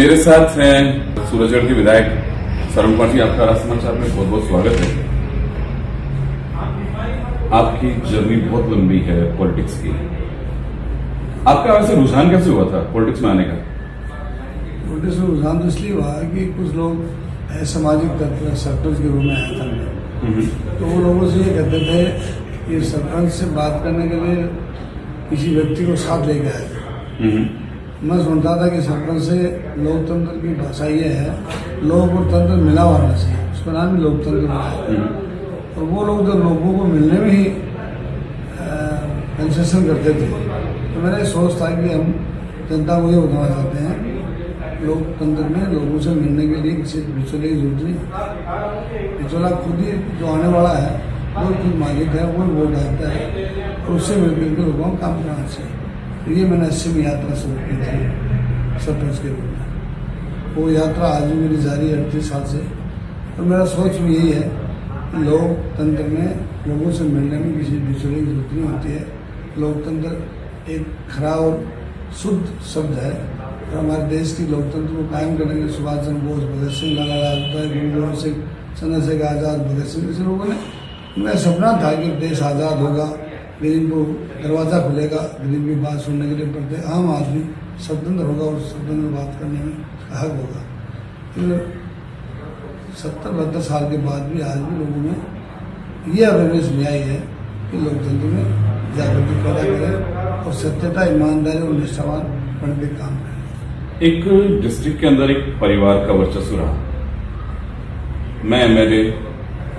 मेरे साथ हैं सूरजगढ़ के विधायक सरवण कुमार जी। आपका राज समाचार में बहुत बहुत स्वागत है। आपकी जर्नी बहुत लंबी है पॉलिटिक्स की। आपका वैसे रुझान कैसे हुआ था पॉलिटिक्स में आने का? पॉलिटिक्स में रुझान तो इसलिए हुआ कि कुछ लोग सामाजिक तत्व सरपंच के रूप में आया था मैं, तो वो लोगों से ये कहते थे कि सरपंच से बात करने के लिए किसी व्यक्ति को साथ लेके आए थे। मैं सुनता था कि सरपंच से लोकतंत्र की भाषा ये है, लोगों को तंत्र मिला होना चाहिए, उसका नाम ही लोकतंत्र मिला है। और वो लोग जो लोगों को मिलने में ही कंसेशन करते थे, तो मेरा सोच था कि हम जनता को ये बताना चाहते हैं लोकतंत्र में लोगों से मिलने के लिए किसी बिचौले की जरूरत नहीं। बिचौला खुद ही जो आने वाला है वो खुद मालिक है, वो वोट डालता है और उससे मिलकर के लोगों को काम करना चाहिए। तो ये मैंने 80वीं यात्रा शुरू की थी सरपंच के रूप में। वो यात्रा आज भी मेरी जारी है 38 साल से। और मेरा सोच भी यही है कि लोकतंत्र में लोगों से मिलने में किसी बिचौले की जरूरत नहीं होती है। लोकतंत्र एक खरा और शुद्ध शब्द है और हमारे देश की लोकतंत्र को कायम करने के लिए सुभाष चंद्र बोस, भगत सिंह, लाला लाजपत राय, गुरु गोविंद सिंह, चंद्रशेखर आजाद, भगत सिंह जैसे लोगों ने, उनका सपना था कि देश आज़ाद होगा, गरीब को दरवाज़ा खुलेगा, गरीब की बात सुनने के लिए प्रत्येक आम आदमी स्वतंत्र होगा और स्वतंत्र बात करने में हक होगा। तो 70-72 साल के बाद भी आज भी लोगों में ये अवेयरनेस नहीं आई है कि लोकतंत्र में जागृति पैदा करें और सत्यता, ईमानदारी और निष्ठावान बन के काम करें। एक डिस्ट्रिक्ट के अंदर एक परिवार का वर्चस्व रहा। मैं मेरे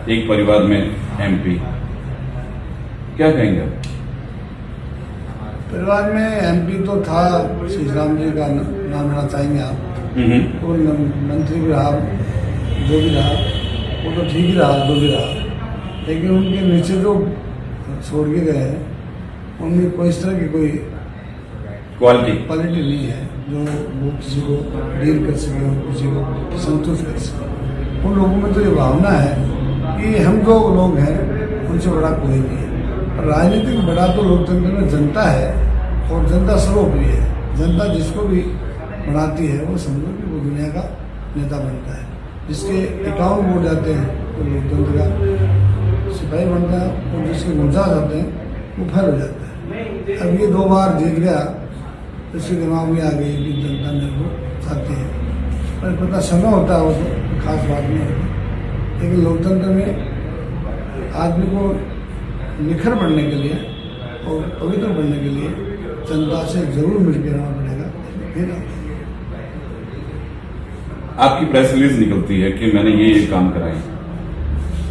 एक परिवार में एमपी, क्या कहेंगे आप? परिवार में एमपी तो था, श्री राम जी का नाम लेना चाहेंगे आप। तो मंत्री भी रहा, जो भी रहा वो तो ठीक ही रहा, जो भी रहा, लेकिन उनके नीचे जो छोड़ के गए हैं उनमें कोई इस तरह की कोई क्वालिटी नहीं है जो वो किसी को डील कर सके और किसी को संतुष्ट कर सके। उन लोगों में तो ये भावना है कि हम जो लोग हैं उनसे बड़ा कोई नहीं है। राजनीतिक बड़ा तो लोकतंत्र में जनता है और जनता सर्वोपरि है। जनता जिसको भी बनाती है वो समझो कि वो दुनिया का नेता बनता है। जिसके अकाउंट वोट जाते हैं तो लोकतंत्र का सिपाही बनता है और जिसके गुंजा जाते हैं वो फेल हो जाता है। अब ये 2 बार जीत गया तो इसके दिमाग में आ गई कि जनता मेरे को चाहती है, पर पता समय होता है वो तो खास बात नहीं होती। लेकिन लोकतंत्र में आदमी को निखर बढ़ने के लिए और पवित्र बनने के लिए जनता से जरूर मिलकर रहना पड़ेगा। आपकी प्रेस रिलीज निकलती है कि मैंने ये काम कराए,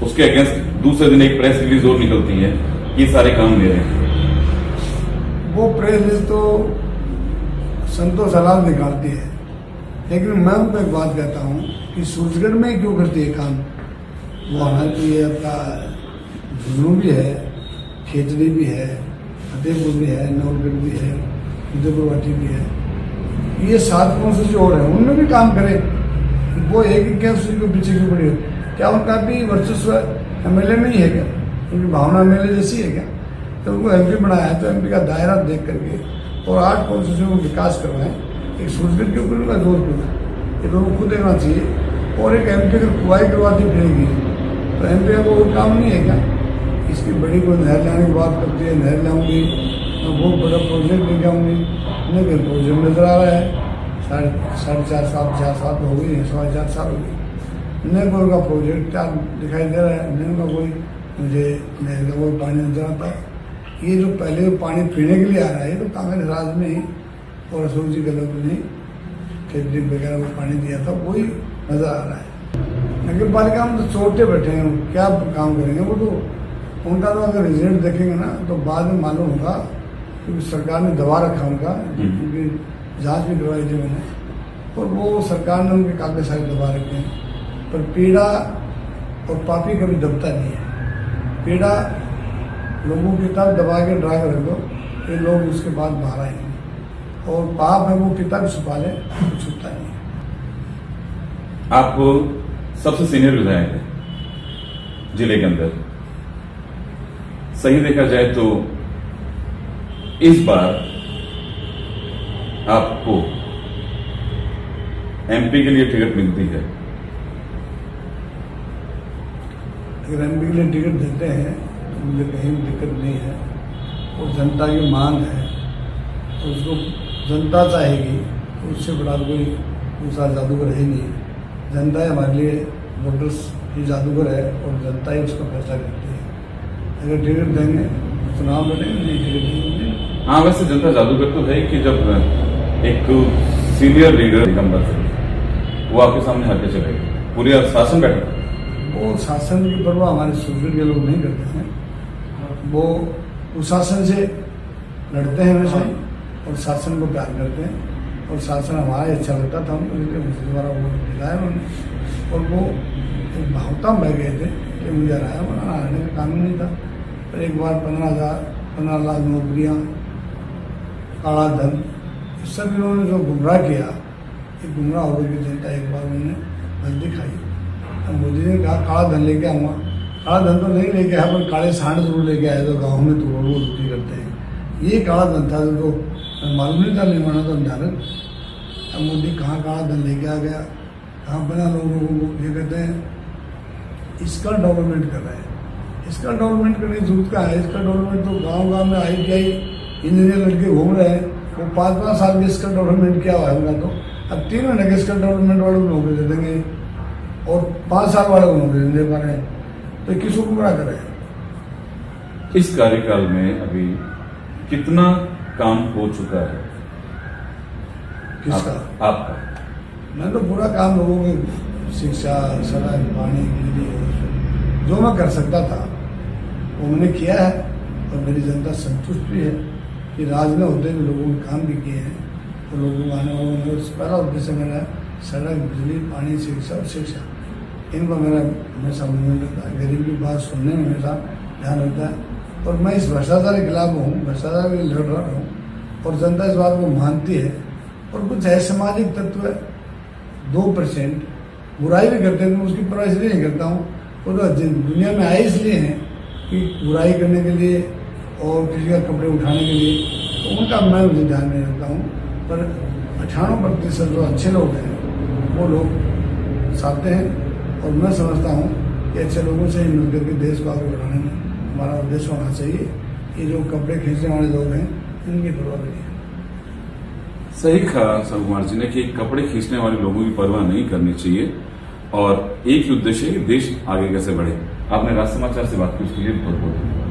उसके अगेंस्ट दूसरे दिन एक प्रेस रिलीज और निकलती है, ये सारे काम मेरे हैं। वो प्रेस रिलीज तो संतोष अलाल निकालती है, लेकिन मैं उनको एक बात कहता हूँ कि सूरजगढ़ में क्यों करती है काम? वो हालांकि ये अपना झुंझुनू भी है, खेतड़ी भी है, फतेहपुर भी है, नवलगढ़ भी है, उदयपुरवाटी भी है, ये 7 कॉन्स्टिट्यूंसी और है, उनमें भी काम करे। वो एक ही क्या उसके पीछे क्यों पड़ी हो? क्या उनका भी वर्चस्व एमएलए में ही है क्या? उनकी भावना एमएलए जैसी है क्या? तो उनको एमपी बनाया है तो एमपी का दायरा देख करके और 8 कॉन्स्टिट्यूंसी को विकास करवाएं। एक सूरजगढ़ के ऊपर उनका जोर क्यों है? ये तो खुद देखना चाहिए। और एक एमपी अगर कुआई करवाती फिरेगी तो एमपी का कोई काम नहीं है क्या? इसकी बड़ी कोई नहर लाने की बात करती है, नहर लाऊंगी, मैं बहुत बड़ा प्रोजेक्ट लेके आऊँगी, लेकिन प्रोजेक्ट नजर आ रहा है 4.5 साल 4 साल हो गई, 4.5 साल हो गई, न कोई का प्रोजेक्ट क्या दिखाई दे रहा है, न का कोई मुझे नहर का कोई पानी नजर आता है। ये जो पहले पानी पीने के लिए आ रहा है तो कांग्रेस राज में ही और अशोक जी गहलोत ने खेती वगैरह को पानी दिया था, वही नजर आ रहा है। नगर पालिका में तो चोटे बैठे हैं, क्या काम करेंगे? वो तो उनका तो अगर रिजल्ट देखेंगे ना तो बाद में मालूम होगा क्योंकि सरकार ने दबा रखा उनका, क्योंकि जांच भी करवाई थी मैंने, और वो सरकार ने उनके कागज सारे दबा रखे हैं। पर पीड़ा और पापी कभी दबता नहीं है। पीड़ा लोगों की तरफ दबा के ड्रा कर दो, ये लोग उसके बाद बाहर आएंगे, और पाप है वो कितना भी छुपा ले तो छुपता नहीं है। आप सबसे सीनियर विधायक है जिले के अंदर, सही देखा जाए तो इस बार आपको एमपी के लिए टिकट मिलती है? अगर एमपी के लिए टिकट देते हैं तो मुझे कहीं दिक्कत नहीं है, और जनता की मांग है तो उसको जनता चाहेगी, तो उससे बड़ा कोई दूसरा जादूगर है नहीं। जनता हमारे लिए वोटर्स ही जादूगर है, और जनता ही उसका फैसला करती है। अगर टिकट देंगे चुनाव लड़ेंगे, नहीं टिकट देंगे। हाँ, वैसे जनता जादूगर तो है कि जब एक सीनियर लीडर दिगंबर से वो आपके सामने हाथ चले, पूरे शासन बैठा, वो शासन की परवाह हमारे सूरजगढ़ के लोग नहीं करते हैं। वो उस शासन से लड़ते हैं हमेशा ही, और शासन को प्यार करते हैं, और शासन हमारा अच्छा लगता था उनको, इसलिए मुझे दोबारा वोट दिलाया उन्होंने। और वो एक भावता में बह गए थे कि मुझे हराया, वरना हराने का कानून नहीं था। पर एक बार 15 लाख नौकरियाँ, काला धन, इस सब इन्होंने जो गुमराह किया, ये गुमराह हो गई जनता। एक बार उन्होंने गलती खाई। अब मोदी ने कहा काला धन लेके आऊँगा, काला धन तो नहीं लेके आया, पर काले सांड जरूर लेके आए, तो गाँव में तो वो लुटी करते हैं। ये काला धन था जो मालूम नहीं था, नहीं माना तो अनजानक। अब मोदी कहाँ काला धन लेके आ गया, कहाँ बना लोगों को, ये कहते हैं इसका डेवलपमेंट कर रहे हैं। इसका डेवलपमेंट करने की जरूरत क्या है? इसका डेवलपमेंट तो गांव में ITI इंजीनियर लड़के घूम रहे हैं, वो 5-5 साल में इसका डेवलपमेंट क्या हुआ है उनका? तो अब 3 महीने के इसका डेवलपमेंट वालों को नौकरी दे देंगे, और 5 साल वालों को नौकरी नहीं दे पा रहे हैं, तो किसको गुमराह कर रहे हैं? इस कार्यकाल में अभी कितना काम हो चुका है किसका? आपका? मैं तो पूरा काम लोगों की शिक्षा, सड़क, पानी, बिजली, जो मैं कर सकता था वो मैंने किया है, और मेरी जनता संतुष्ट भी है कि राज में होते हुए लोगों ने काम भी किए हैं। तो लोगों को आने वालों में पहला उद्देश्य मेरा सड़क, बिजली, पानी, शिक्षा और शिक्षा, इनका मेरा हमेशा मूवमेंट रहता है। गरीब की बात सुनने में हमेशा ध्यान रहता है, और मैं इस भ्रष्टाचार के खिलाफ हूँ, भ्रष्टाचार के लिए लड़ रहा हूँ, और जनता इस बात को मानती है। और कुछ है सामाजिक तत्व 2% बुराई भी करते हैं, तो उसकी परवाह इसलिए नहीं करता हूँ। वो तो दुनिया में आए इसलिए हैं कि बुराई करने के लिए और किसी का कपड़े उठाने के लिए, तो उनका मैं मुझे ध्यान नहीं रखता हूँ। पर 98% जो अच्छे लोग हैं वो लोग चाहते हैं, और मैं समझता हूँ कि अच्छे लोगों से ही मिलकर के देश को आगे बढ़ाने में हमारा उद्देश्य होना चाहिए। ये जो कपड़े खींचने वाले लोग हैं इनकी परवाह नहीं है। सही कहा सरव कुमार जी ने कि कपड़े खींचने वाले लोगों की परवाह नहीं करनी चाहिए, और एक ही उद्देश्य है कि देश आगे कैसे बढ़े। आपने राज समाचार से बात की, उसके लिए बहुत बहुत धन्यवाद।